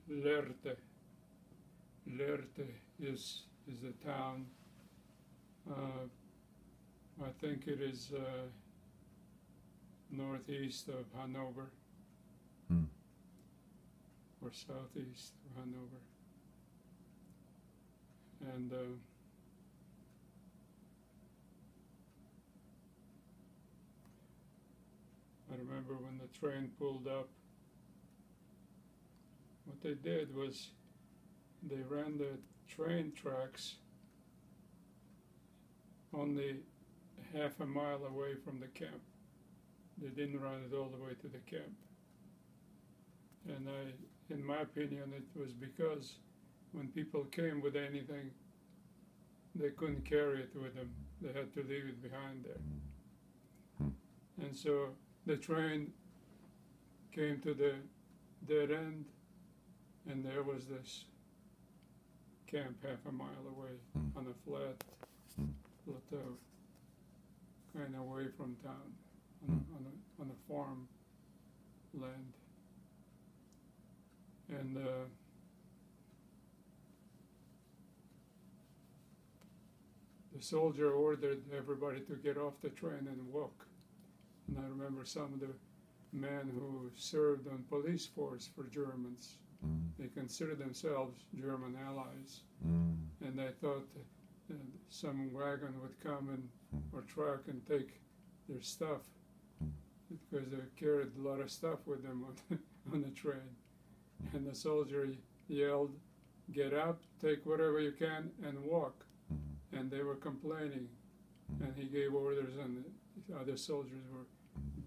Lerte. Lerte is the town. Uh, I think it is northeast of Hanover Hmm. or southeast of Hanover. And I remember when the train pulled up, what they did was they ran the train tracks only half a mile away from the camp. They didn't run it all the way to the camp. And in my opinion, it was because when people came with anything, they couldn't carry it with them. They had to leave it behind there. Hmm. And so the train came to the dead end, and there was this camp half a mile away Hmm. on a flat Hmm. plateau, kind of away from town, Hmm. on a farm land. And the soldier ordered everybody to get off the train and walk. And I remember some of the men who served on police force for Germans. Hmm. They considered themselves German allies, Hmm. and they thought some wagon would come and Hmm. or truck and take their stuff, Hmm. because they carried a lot of stuff with them on the train. And the soldier yelled, "Get up, take whatever you can, and walk." Hmm. And they were complaining, Hmm. and he gave orders, and the other soldiers were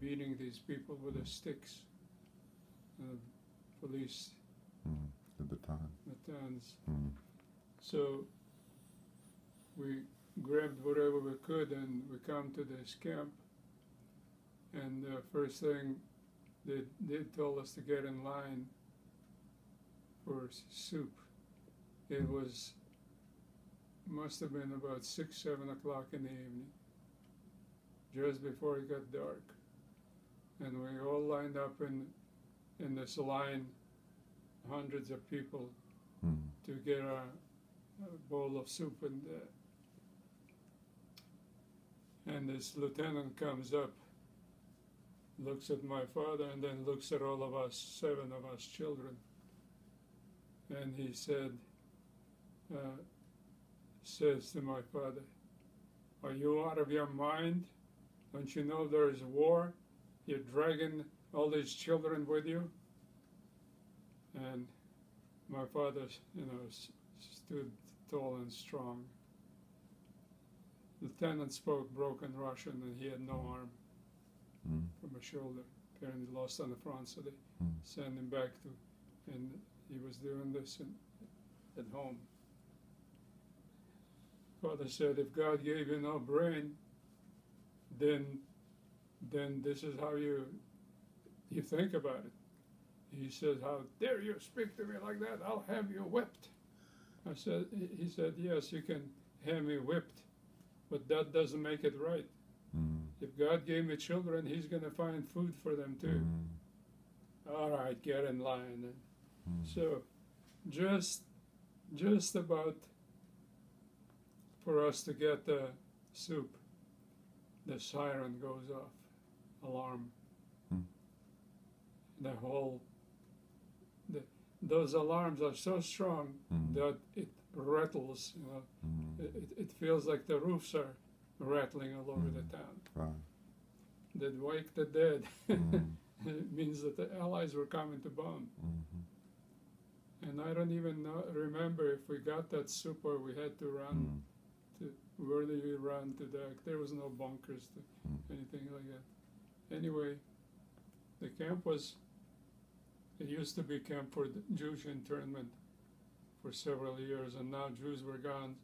beating these people with their sticks. Police Hmm. At the time. batons. Hmm. So we grabbed whatever we could, and we come to this camp. And the first thing they told us to get in line for soup. It was must have been about 6, 7 o'clock in the evening, just before it got dark. And we all lined up in this line, hundreds of people, Hmm. to get a bowl of soup. And this lieutenant comes up, looks at my father, and then looks at all of us, 7 of us children. And he says to my father, "Are you out of your mind? Don't you know there's war? You're dragging all these children with you?" And my father, stood tall and strong. Lieutenant spoke broken Russian, and he had no arm Hmm. from a shoulder. Apparently lost on the front, so they Hmm. sent him back and he was doing this at home. Father said, "If God gave you no brain, then this is how you think about it." He said, "How dare you speak to me like that? I'll have you whipped." He said, "Yes, you can have me whipped, but that doesn't make it right. Hmm. If God gave me children, He's going to find food for them too." Hmm. All right, get in line. And Hmm. so just about for us to get the soup, the siren goes off, alarm. Hmm. Those alarms are so strong Hmm. that it rattles. Hmm. It feels like the roofs are rattling all over the town. Right. They'd wake the dead. Hmm. It means that the Allies were coming to bomb. Hmm. And I don't even remember if we got that soup or we had to run. Hmm. Where did we run to there was no bunkers, anything like that. Anyway, the camp it used to be camp for the Jewish internment for several years, and now Jews were gone,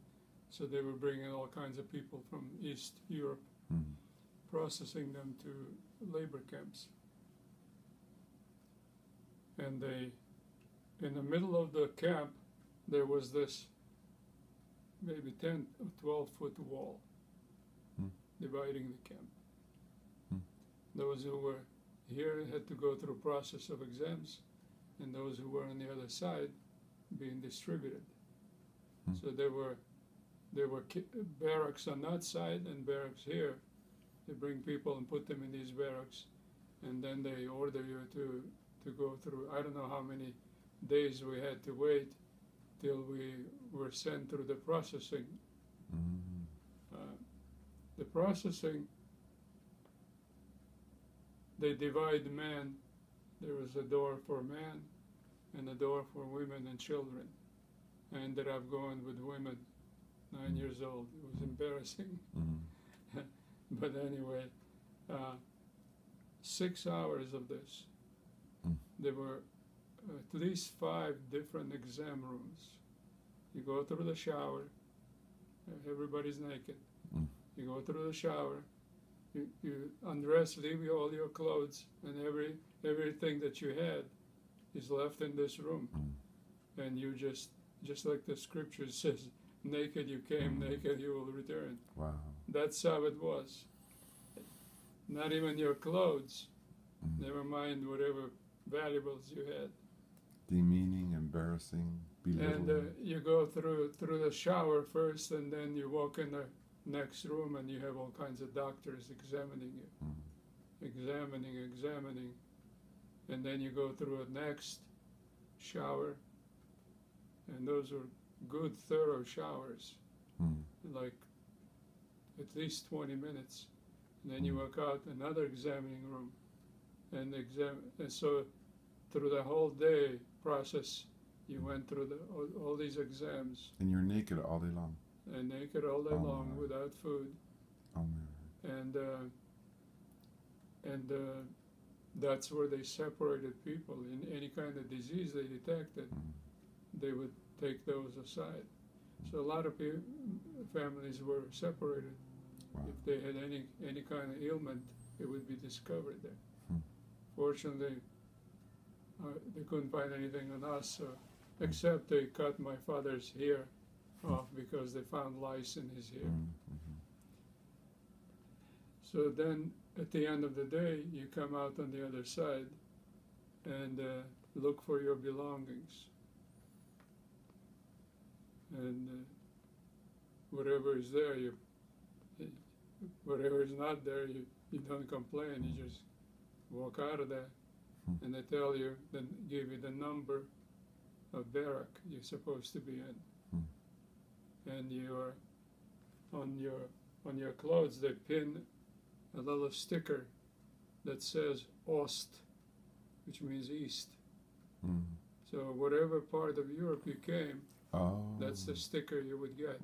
so they were bringing all kinds of people from East Europe, Hmm. processing them to labor camps. And in the middle of the camp, there was this maybe 10 or 12-foot wall Hmm. dividing the camp. Hmm. Those who were here had to go through a process of exams, and those who were on the other side being distributed. Hmm. So there were barracks on that side and barracks here. They bring people and put them in these barracks, and then they order you to go through. I don't know how many days we had to wait till we were sent through the processing. The processing, they divide man. There was a door for man and a door for women and children. I ended up going with women, 9 years old. It was embarrassing. But anyway, 6 hours of this. There were at least 5 different exam rooms. You go through the shower, everybody's naked. You go through the shower, you undress, leave all your clothes, and everything that you had is left in this room. And you just like the scripture says, naked you came, naked you will return. Wow. That's how it was. Not even your clothes, never mind whatever valuables you had. Demeaning, embarrassing, belittling. And you go through the shower first, and then you walk in the next room, and you have all kinds of doctors examining you, examining, and then you go through a next shower, and those are good, thorough showers, like at least 20 minutes, and then you walk out another examining room, and so through the whole day process, you went through all these exams. And you're naked all day long. And naked all day long without food. Oh my. And that's where they separated people. In any kind of disease they detected, they would take those aside. So a lot of families were separated. Wow. If they had any kind of ailment, it would be discovered there. Fortunately, they couldn't find anything on us, except they cut my father's hair off because they found lice in his hair. So then, at the end of the day, you come out on the other side and look for your belongings. And whatever is there, whatever is not there, you don't complain. You just walk out of there, and they tell you, then give you the number of barrack you're supposed to be in. And you're on your clothes, they pin a little sticker that says Ost, which means east. So whatever part of Europe you came, that's the sticker you would get.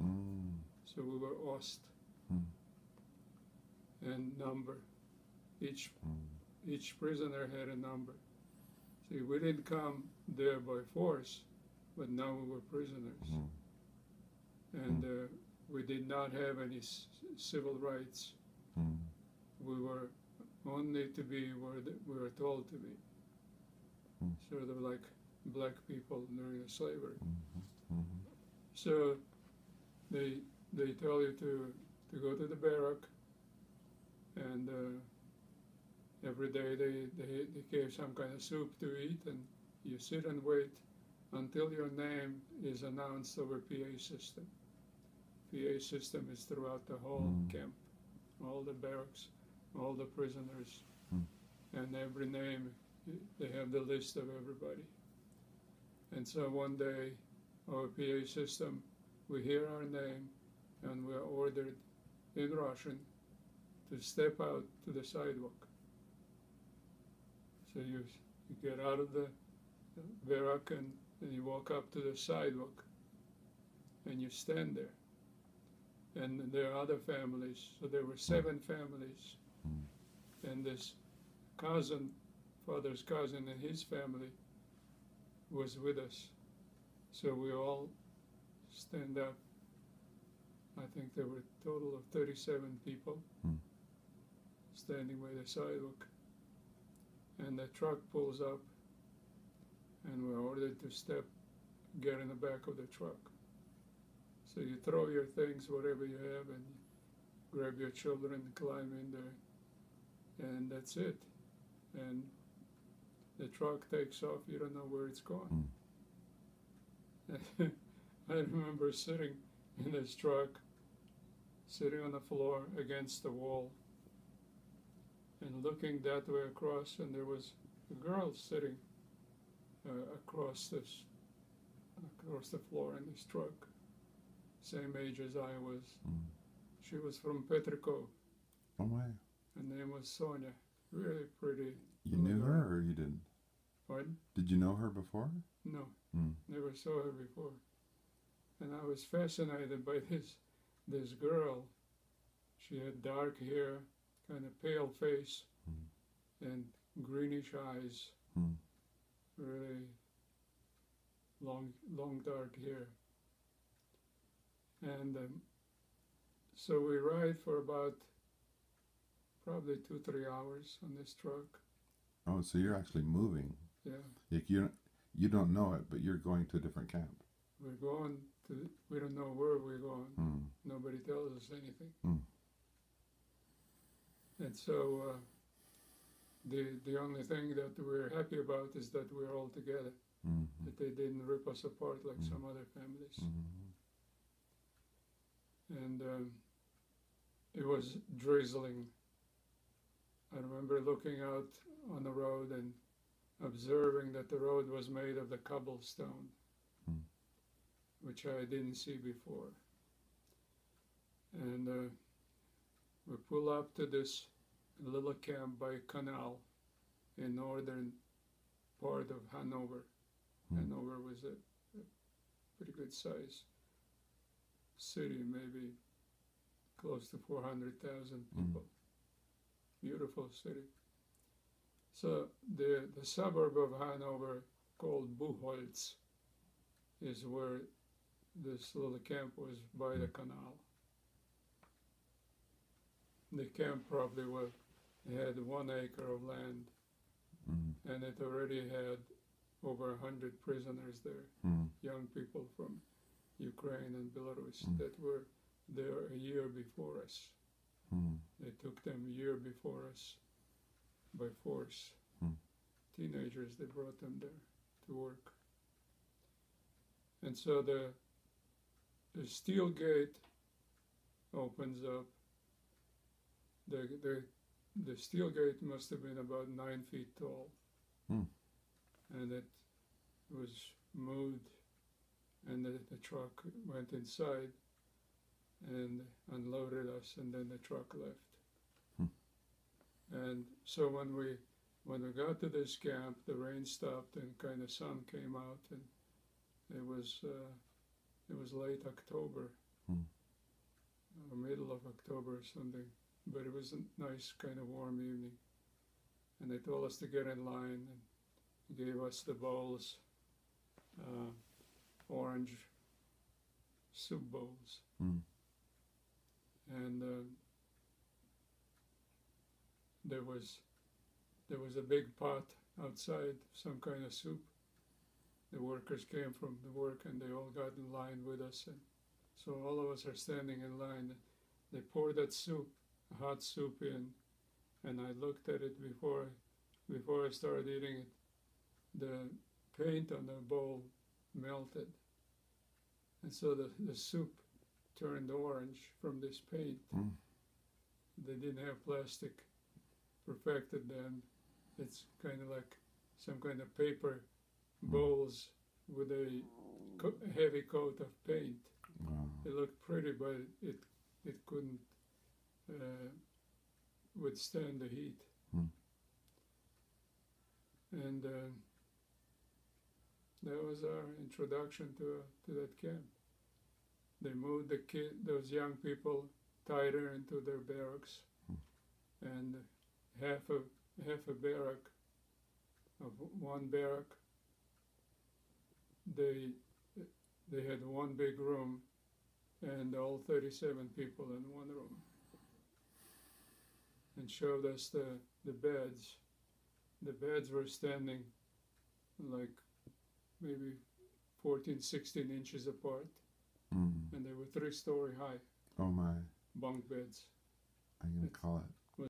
So we were Ost. And number. Each prisoner had a number. See, we didn't come there by force, but now we were prisoners. And we did not have any civil rights. We were only to be where we were told to be. Sort of like black people during the slavery. So they tell you to go to the barrack, and every day they gave some kind of soup to eat, and you sit and wait until your name is announced over PA system. PA system is throughout the whole camp, all the barracks, all the prisoners, and every name, they have the list of everybody. And so one day, our PA system, we hear our name, and we are ordered in Russian to step out to the sidewalk. So you get out of the barrack and you walk up to the sidewalk, and you stand there. And there are other families, so there were 7 families, and this cousin, father's cousin, and his family was with us. So we all stand up. I think there were a total of 37 people standing by the sidewalk. And the truck pulls up, and we're ordered to get in the back of the truck. So you throw your things, whatever you have, and grab your children and climb in there, and that's it. And the truck takes off, you don't know where it's going. Mm. I remember sitting in this truck, sitting on the floor against the wall, and looking that way across, and there was a girl sitting across the floor in this truck, same age as I was. Mm. She was from Petrico. Oh my. Her name was Sonia. Really pretty. You knew her or you didn't? Pardon? Did you know her before? No, Mm. never saw her before. And I was fascinated by this girl. She had dark hair, kind of pale face, and greenish eyes. Mm. Really long dark hair. And so we ride for about probably 2-3 hours on this truck. Oh, so you're actually moving. Yeah, Like you don't know it, but you're going to a different camp. we're going to, we don't know where we're going. Mm. Nobody tells us anything. Mm. And so the only thing that we're happy about is that we're all together, Mm. that they didn't rip us apart like Mm. some other families. Mm. And it was drizzling. I remember looking out on the road and observing that the road was made of the cobblestone, Mm. which I didn't see before. And we pull up to this little camp by canal in northern part of Hanover. Mm. Hanover was a pretty good size city, maybe close to 400,000 people. Beautiful city. So the suburb of Hanover called Buchholz is where this little camp was, by the canal. The camp probably had 1 acre of land, Mm. and it already had over 100 prisoners there, Mm. young people from Ukraine and Belarus Mm. that were there a year before us. Mm. They took them a year before us by force. Mm. Teenagers, they brought them there to work. And so the steel gate opens up. The steel gate must have been about 9 feet tall. Mm. And it was moved, and the truck went inside and unloaded us, and then the truck left. Hmm. And so when we got to this camp, the rain stopped and kind of sun came out, and it was late October, Hmm. or middle of October or something, but it was a nice kind of warm evening. And they told us to get in line and gave us the bowls, orange soup bowls. Mm. And there was a big pot outside, some kind of soup. The workers came from the work and they all got in line with us, and so all of us are standing in line. They poured that soup, hot soup, in, and I looked at it before I started eating it. The paint on the bowl melted, and so the soup turned orange from this paint. Mm. They didn't have plastic perfected then. It's kind of like some kind of paper bowls with a heavy coat of paint. Wow. It looked pretty, but it couldn't withstand the heat. Mm. And that was our introduction to that camp. They moved those young people tighter into their barracks, and half a barrack of one barrack, they had one big room, and all 37 people in one room, and showed us the beds. The beds were standing like maybe 14, 16 inches apart, Mm. and they were 3-story high Oh my. bunk beds. I'm gonna call it